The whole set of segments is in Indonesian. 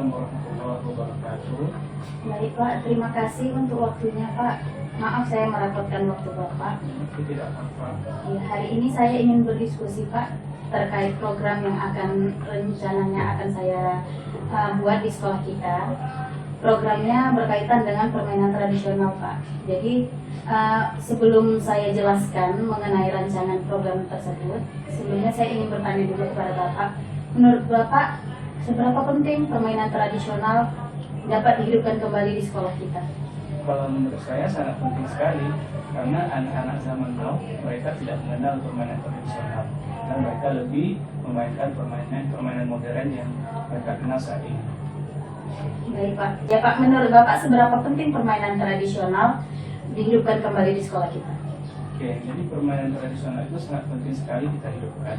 warahmatullahi wabarakatuh. Baik Pak, terima kasih untuk waktunya Pak. Maaf saya merepotkan waktu Bapak. Tidak apa-apa. Ya, hari ini saya ingin berdiskusi Pak terkait program yang rencananya akan saya buat di sekolah kita. Programnya berkaitan dengan permainan tradisional Pak. Jadi sebelum saya jelaskan mengenai rancangan program tersebut, sebelumnya saya ingin bertanya dulu kepada Bapak. Menurut Bapak, seberapa penting permainan tradisional dapat dihidupkan kembali di sekolah kita? Kalau menurut saya sangat penting sekali, karena anak-anak zaman now mereka tidak mengenal permainan tradisional dan mereka lebih memainkan permainan modern yang mereka kenal saat ini. Baik Pak. Ya Pak, menurut Bapak seberapa penting permainan tradisional dihidupkan kembali di sekolah kita? Oke, jadi permainan tradisional itu sangat penting sekali kita hidupkan,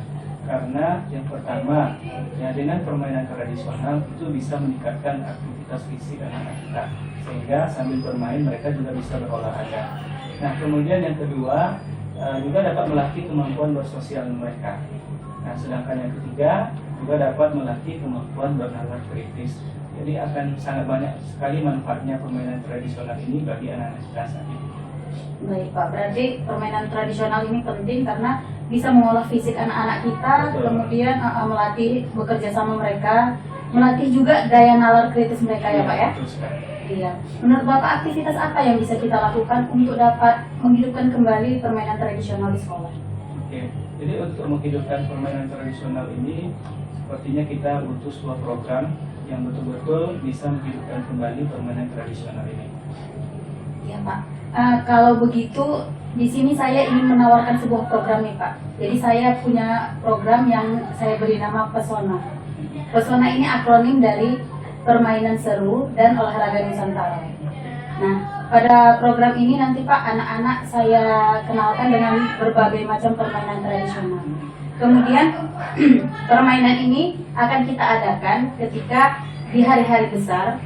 karena yang pertama, ya dengan permainan tradisional itu bisa meningkatkan aktivitas fisik anak-anak kita, sehingga sambil bermain mereka juga bisa berolahraga. Nah, kemudian yang kedua juga dapat melatih kemampuan bersosial mereka. Nah, sedangkan yang ketiga juga dapat melatih kemampuan bernalar kritis. Jadi akan sangat banyak sekali manfaatnya permainan tradisional ini bagi anak-anak kita saat ini. Baik Pak, berarti permainan tradisional ini penting karena bisa mengolah fisik anak-anak kita, Betul. Kemudian melatih bekerja sama mereka, melatih juga daya nalar kritis mereka ya Pak ya? Betul sekali. Iya. Menurut Bapak aktivitas apa yang bisa kita lakukan untuk dapat menghidupkan kembali permainan tradisional di sekolah? Oke, jadi untuk menghidupkan permainan tradisional ini, sepertinya kita butuh sebuah program yang betul-betul bisa menghidupkan kembali permainan tradisional ini. Iya Pak. Kalau begitu, di sini saya ingin menawarkan sebuah program nih Pak. Jadi saya punya program yang saya beri nama Pesona. Pesona ini akronim dari Permainan Seru dan Olahraga Nusantara. Nah, pada program ini nanti Pak, anak-anak saya kenalkan dengan berbagai macam permainan tradisional. Kemudian permainan ini akan kita adakan ketika di hari-hari besar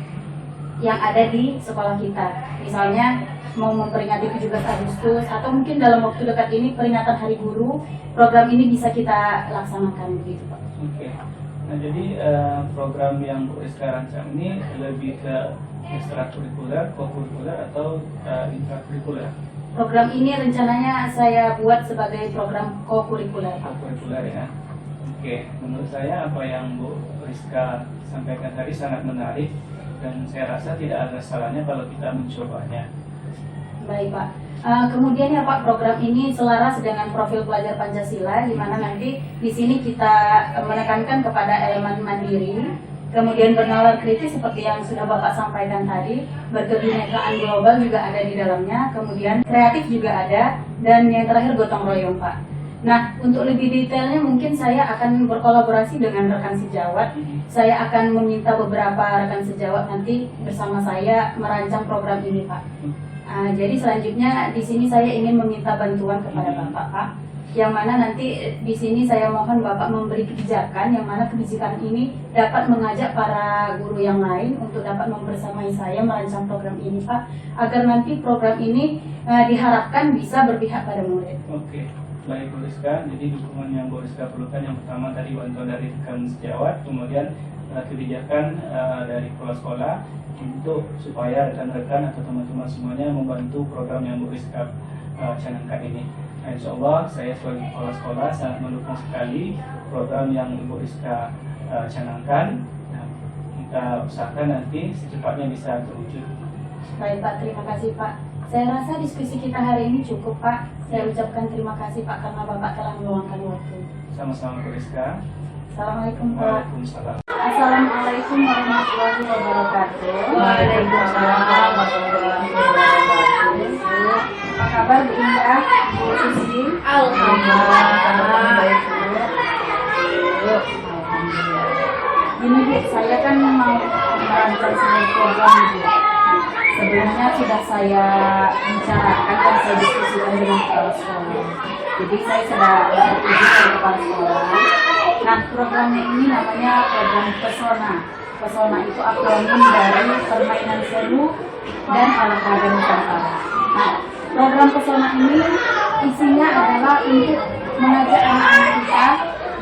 yang ada di sekolah kita. Misalnya mau memperingati 17 Agustus atau mungkin dalam waktu dekat ini peringatan Hari Guru, program ini bisa kita laksanakan begitu Pak. Oke. Nah, jadi program yang Bu Rizka rancang ini lebih ke ekstrakurikuler, kokurikuler atau intrakurikuler? Program ini rencananya saya buat sebagai program kokurikuler Pak. Kokurikuler ya. Oke, menurut saya apa yang Bu Rizka sampaikan tadi sangat menarik dan saya rasa tidak ada salahnya kalau kita mencobanya. Baik Pak. Kemudian ya Pak, program ini selaras dengan profil pelajar Pancasila, di mana nanti di sini kita menekankan kepada elemen mandiri, kemudian bernalar kritis seperti yang sudah Bapak sampaikan tadi, berkebinekaan global juga ada di dalamnya, kemudian kreatif juga ada, dan yang terakhir gotong royong Pak. Nah, untuk lebih detailnya mungkin saya akan berkolaborasi dengan rekan sejawat. Saya akan meminta beberapa rekan sejawat nanti bersama saya merancang program ini Pak. Jadi selanjutnya di sini saya ingin meminta bantuan kepada Bapak Pak, yang mana nanti di sini saya mohon Bapak memberi kebijakan yang mana kebijakan ini dapat mengajak para guru yang lain untuk dapat membersamai saya merancang program ini Pak, agar nanti program ini diharapkan bisa berpihak pada murid. Oke, baik Bu Rizka. Jadi dukungan yang Bu Rizka perlukan yang pertama tadi bantuan dari rekan sejawat, kemudian kebijakan dari kepala sekolah untuk supaya rekan-rekan atau teman-teman semuanya membantu program yang Bu Rizka canangkan ini. Nah, insya Allah saya sebagai kepala sekolah sangat mendukung sekali program yang Ibu Rizka canangkan. Nah, kita usahakan nanti secepatnya bisa terwujud. Baik Pak, terima kasih Pak. Saya rasa diskusi kita hari ini cukup Pak. Saya ucapkan terima kasih Pak karena Bapak telah meluangkan waktu. Sama-sama Bu Rizka. Assalamualaikum Pak. Waalaikumsalam. Assalamualaikum warahmatullahi wabarakatuh. Waalaikumsalam warahmatullahi wabarakatuh. Apa kabar Bu Indah, Bu Susi? Alhamdulillah, baik Bu. Ini Bu, saya kan mau merancang sebuah program Bu. Sebelumnya sudah saya bicarakan dan saya diskusikan dengan kepala sekolah. Jadi saya sudah berdiskusi dengan kepala sekolah. Nah, programnya ini namanya program Pesona. Pesona itu akronim dari Permainan Seru dan Olahraga Nusantara. Nah, program Pesona ini isinya adalah untuk mengajak anak-anak kita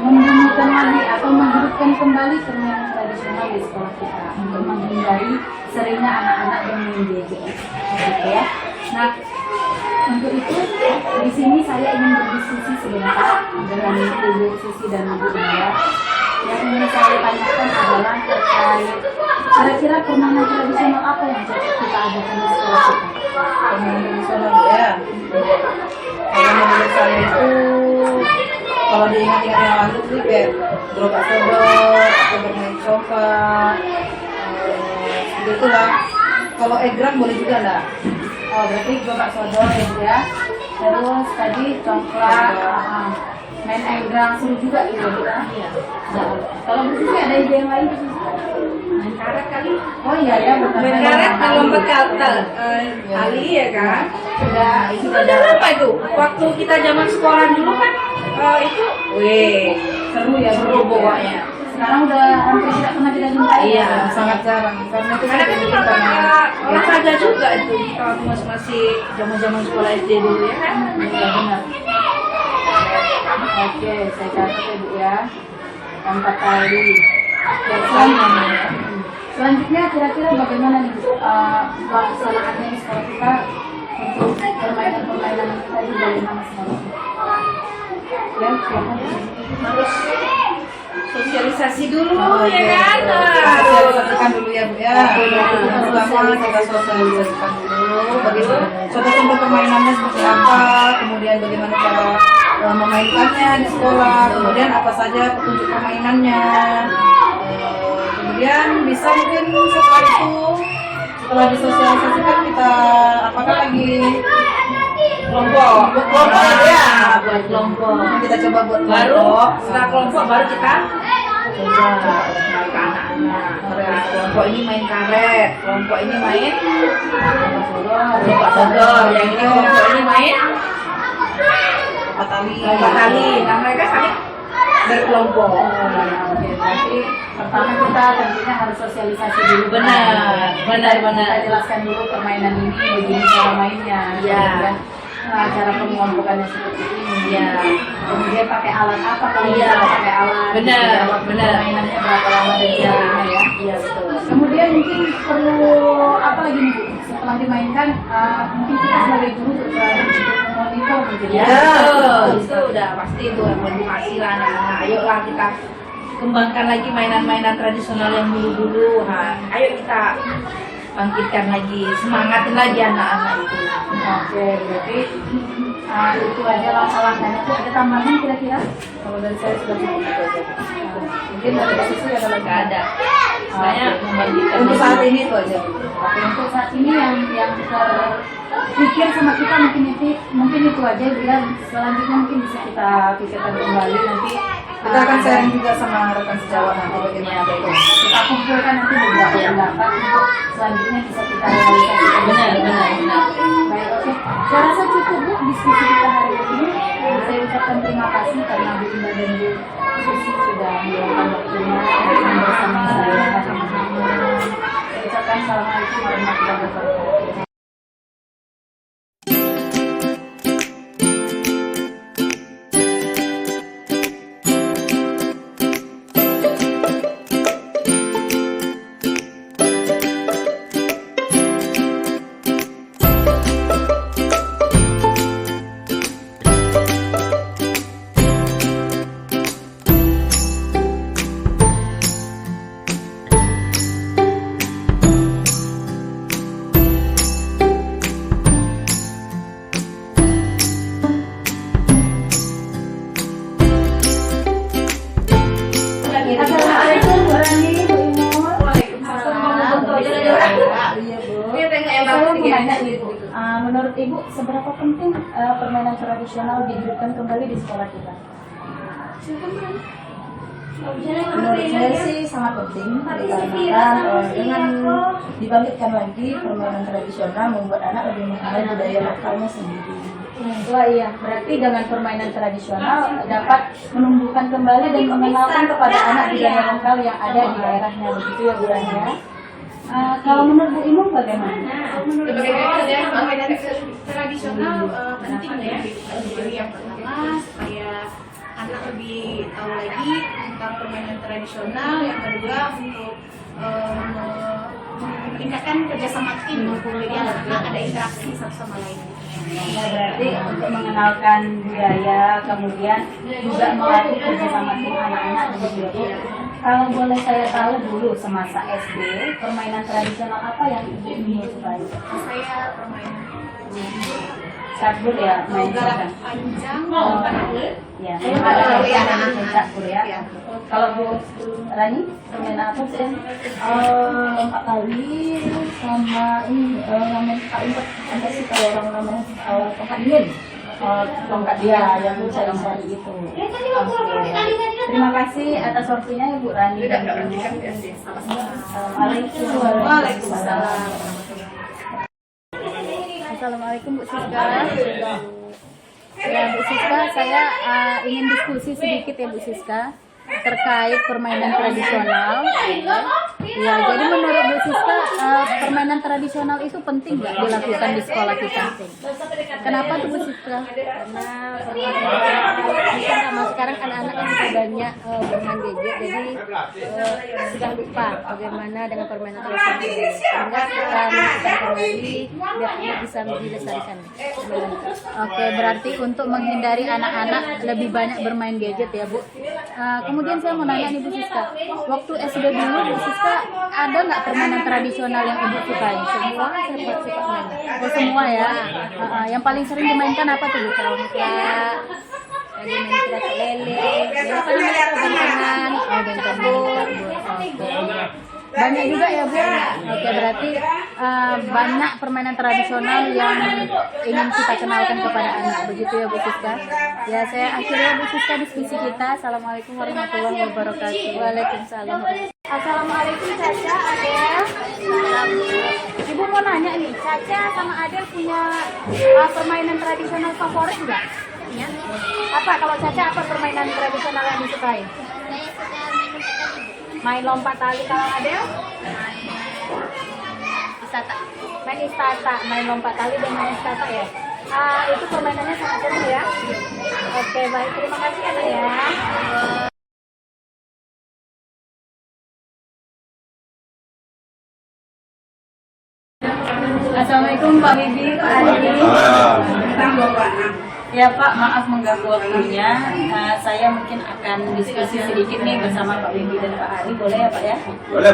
menumbuhkan lagi atau menghidupkan kembali permainan tradisional di sekolah kita untuk menghindari seringnya anak-anak bermain gadget, gitu ya. Nah, untuk itu di sini saya ingin berdiskusi sebentar dengan Ibu Susi dan Ibu Nia. Yang ingin saya tanyakan adalah terkait kira-kira permainan tradisional apa yang cocok kita adakan di sekolah kita? Permainan tradisional ya. Kalau menurut saya itu, kalau diingat-ingat yang lalu sih kayak gerobak sodor atau bermain congklak, begitulah. Kalau egrang boleh juga lah. Oh, berarti gerobak sodor ya. Terus tadi congklak, main egrang seru juga gitu ya. Iya. Kalau Bu Susi ada ide yang lain? Main karet kali. Oh iya ya, benar. Main karet lompat tali ya kan. Itu kan apa itu? Waktu kita zaman sekolah dulu kan itu, Seru ya, seru pokoknya. Sekarang udah hampir tidak pernah kita jumpai. Iya, Sangat jarang karena itu Karena kan bikin merupakan olahraga juga itu kalau masih zaman sekolah SD dulu ya kan. Iya benar. Oke, saya catat ya Bu ya. 4 kali. Selanjutnya kira-kira bagaimana nih pelaksanaannya di sekolah kita untuk permainan-permainan tadi dari mana sekolah? Ya, silakan. Harus sosialisasi dulu Oh, ya oke. kan. Sosialisasikan dulu ya Bu ya. Pertama kita sosialisasikan dulu bagaimana contoh-contoh permainannya seperti apa, kemudian bagaimana cara memainkannya di sekolah, kemudian apa saja petunjuk permainannya. Kemudian bisa mungkin setelah disosialisasikan kita apakan lagi Kelompok ya, buat kelompok. kita coba buat Baru kelompok. setelah kelompok baru kita coba kenal ke anak-anak. Kelompok ini main karet, kelompok ini main lompat sodor, yang ini kelompok ini main lompat tali. Nah mereka saling berkelompok. Oke, berarti pertama kita tentunya harus sosialisasi dulu. Benar. Kita jelaskan dulu permainan ini, begini cara mainnya. Iya. Kemudian, cara pengelompokannya seperti ini. Iya. Kemudian pakai alat apa kalau Iya. bisa pakai alat. Benar, Waktu benar. permainannya berapa lama dan Iya, sebagainya ya. iya betul. Kemudian mungkin perlu apa lagi nih Bu? Setelah dimainkan, mungkin kita sebagai guru berperan untuk memonitor mungkin Ya, itu udah pasti itu edukasi lah anak-anak. Ayolah kita kembangkan lagi mainan-mainan tradisional yang dulu-dulu. Ayo kita bangkitkan lagi, semangatin lagi anak-anak itu. Oke, berarti itu aja langkah-langkahnya. Tuh ada tambahan kira-kira? Kalau dari saya sudah cukup itu aja. Mungkin dari sisi ada lagi. Gak ada. Saya membangkitkan Untuk lagi. saat ini itu aja. Oke, untuk saat ini yang terpikir sama kita mungkin itu aja ya. Selanjutnya mungkin bisa kita pikirkan kembali nanti. Kita akan sharing juga sama rekan sejawat nanti bagaimana baiknya. Kita kumpulkan nanti beberapa pendapat untuk selanjutnya bisa kita realisasikan. Benar. Baik, oke. Saya rasa cukup Bu diskusi kita hari ini. Saya ucapkan terima kasih karena Bu Indah dan Bu Susi sudah meluangkan waktunya untuk bersama saya. Saya ucapkan assalamualaikum warahmatullahi wabarakatuh. Assalamualaikum Bu Rani, Bu Imur. Iya, Bu. Ini tengok yang Saya bagus mau nih. nanya nih, Bu. Menurut Ibu, seberapa penting permainan tradisional dihidupkan kembali di sekolah kita? Menurut saya sih sangat penting dikarenakan dengan dibangkitkan lagi permainan tradisional membuat anak lebih mengenal budaya lokalnya sendiri. Wah iya, berarti dengan permainan tradisional dapat menumbuhkan kembali dan mengenalkan kepada anak budaya lokal yang ada di daerahnya, begitu ya Bu Rani ya? Kalau menurut Bu Imum bagaimana? Tradisional penting ya. Jadi yang pertama supaya anak lebih tahu lagi tentang permainan tradisional. Yang kedua untuk meningkatkan kerjasama tim, kemudian anak ada interaksi satu sama lain. Ya, berarti untuk mengenalkan budaya, kemudian juga melatih kerjasama tim anak-anak begitu. Kalau boleh saya tahu dulu semasa SD, permainan tradisional apa yang Ibu sukai? Saya permainan Catur ya, main garak catur. panjang, lompat tali. Ya, ada yang catur ya. Kalau Bu Rani, permainan apa sih? Lompat tali sama ini namanya Pak Impet, apa sih kalau orang namanya tongkat dingin. Tongkat dia yang cari-cari itu. Terima kasih atas waktunya Ibu Rani dan Ibu. Assalamualaikum. Waalaikumsalam. Assalamualaikum Bu Siska. Ya Bu Siska, saya ingin diskusi sedikit ya Bu Siska terkait permainan tradisional. Ya, jadi menurut Bu Siska permainan tradisional itu penting nggak dilakukan di sekolah kita? Kenapa tuh Bu Siska? Karena permainan sama sekarang anak-anak kan sudah banyak bermain gadget, jadi sudah lupa bagaimana dengan permainan tradisional. Sehingga kita menunjukkan kembali biar anak bisa dilestarikan. Oke, berarti untuk menghindari anak-anak lebih banyak bermain gadget ya Bu. Kemudian saya mau nanya nih Bu Siska, waktu SD dulu Bu Siska ada nggak permainan tradisional yang Ibu sukai? Semua saya suka main. Oh semua ya. Yang paling sering dimainkan apa tuh Bu? Kayak lagi main keras lele, ya apa namanya itu bentengan, Bentengan, oke. Banyak juga ya Bu. Oke, berarti banyak permainan tradisional yang ingin kita kenalkan kepada anak, begitu ya Bu Siska. Ya, saya akhirnya Bu Siska diskusi kita. Assalamualaikum warahmatullahi wabarakatuh. Waalaikumsalam. Assalamualaikum Caca, Adel. Ibu mau nanya nih, Caca sama Adel punya permainan tradisional favorit enggak? Ya. Apa kalau Caca apa permainan tradisional yang disukai? Main lompat tali. Kalau Adel? Wisata. Main istata, main lompat tali dan main istata ya. Itu permainannya sangat seru ya. Oke, baik, terima kasih Anak ya. Assalamualaikum Pak Bibi, Pak Adi. Ya Pak, maaf mengganggu waktunya. Saya mungkin akan diskusi sedikit nih bersama Pak Bibi dan Pak Ari, boleh ya Pak ya? Boleh.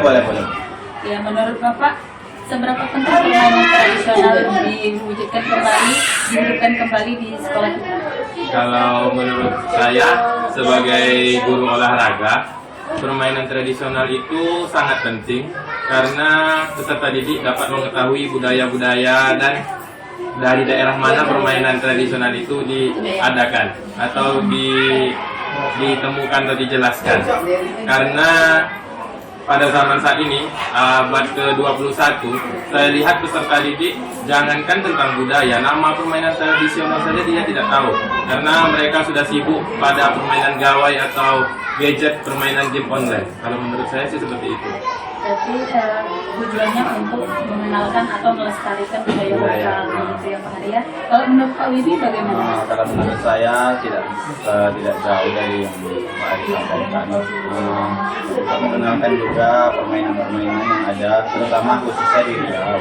Ya, menurut Bapak, seberapa penting permainan tradisional diwujudkan kembali di sekolah kita? Kalau menurut saya sebagai guru olahraga, permainan tradisional itu sangat penting karena peserta didik dapat mengetahui budaya-budaya dan dari daerah mana permainan tradisional itu diadakan atau ditemukan atau dijelaskan. Karena pada zaman saat ini, abad ke-21, saya lihat peserta didik jangankan tentang budaya, nama permainan tradisional saja dia tidak tahu. Karena mereka sudah sibuk pada permainan gawai atau gadget permainan game online. Kalau menurut saya sih seperti itu. Berarti tujuannya untuk mengenalkan atau melestarikan budaya lokal gitu ya Pak Arya. Kalau menurut Pak Wibi bagaimana? Kalau menurut saya tidak jauh dari yang Pak Ari sampaikan. Kita mengenalkan juga permainan-permainan yang ada, terutama khususnya di Riau.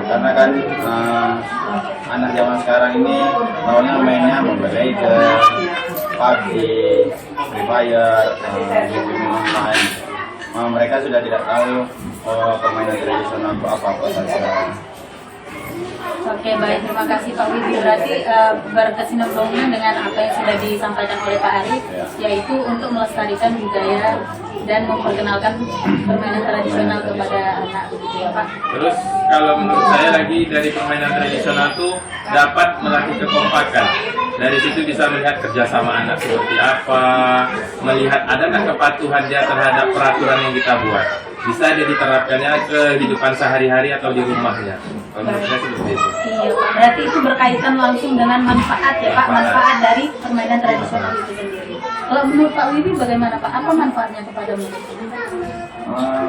Karena kan anak zaman sekarang ini tahunya mainnya Mobile Legends, PUBG, Free Fire, game online. Mereka sudah tidak tahu permainan tradisional itu apa saja. Oke, baik, terima kasih Pak Wibi. Berarti berkesinambungan dengan apa yang sudah disampaikan oleh Pak Ari, yaitu untuk melestarikan budaya dan memperkenalkan permainan tradisional kepada anak, begitu ya Pak. Terus kalau menurut saya lagi dari permainan tradisional itu dapat melatih kekompakan. Dari situ bisa melihat kerjasama anak seperti apa, melihat adakah kepatuhan dia terhadap peraturan yang kita buat. Bisa dia diterapkannya ke kehidupan sehari-hari atau di rumahnya. Kalau menurut saya seperti itu. Iya Pak, berarti itu berkaitan langsung dengan manfaat ya Pak, manfaat dari permainan tradisional itu sendiri. Kalau menurut Pak Wibi bagaimana Pak? Apa manfaatnya kepada murid?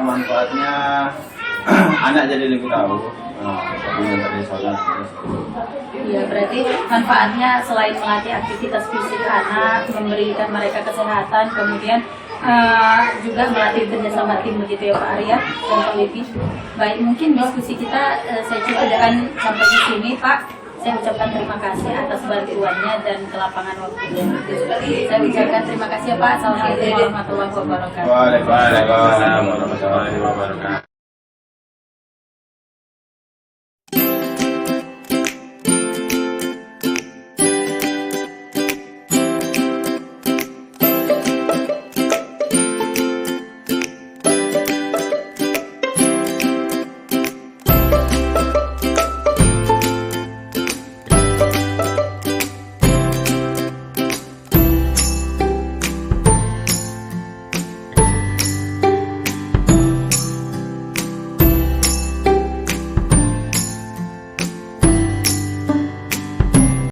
Manfaatnya anak jadi lebih tahu permainan tradisional. Ya, berarti manfaatnya selain melatih aktivitas fisik anak, memberikan mereka kesehatan, kemudian juga melatih kerjasama tim begitu ya Pak Arya dan Pak Wipi. Baik, mungkin diskusi kita saya cukupkan sampai di sini Pak. Saya ucapkan terima kasih atas bantuannya dan kelapangan waktunya. Saya ucapkan terima kasih ya Pak. Assalamualaikum warahmatullahi wabarakatuh. Waalaikumsalam Waalaikumsalam warahmatullahi wabarakatuh.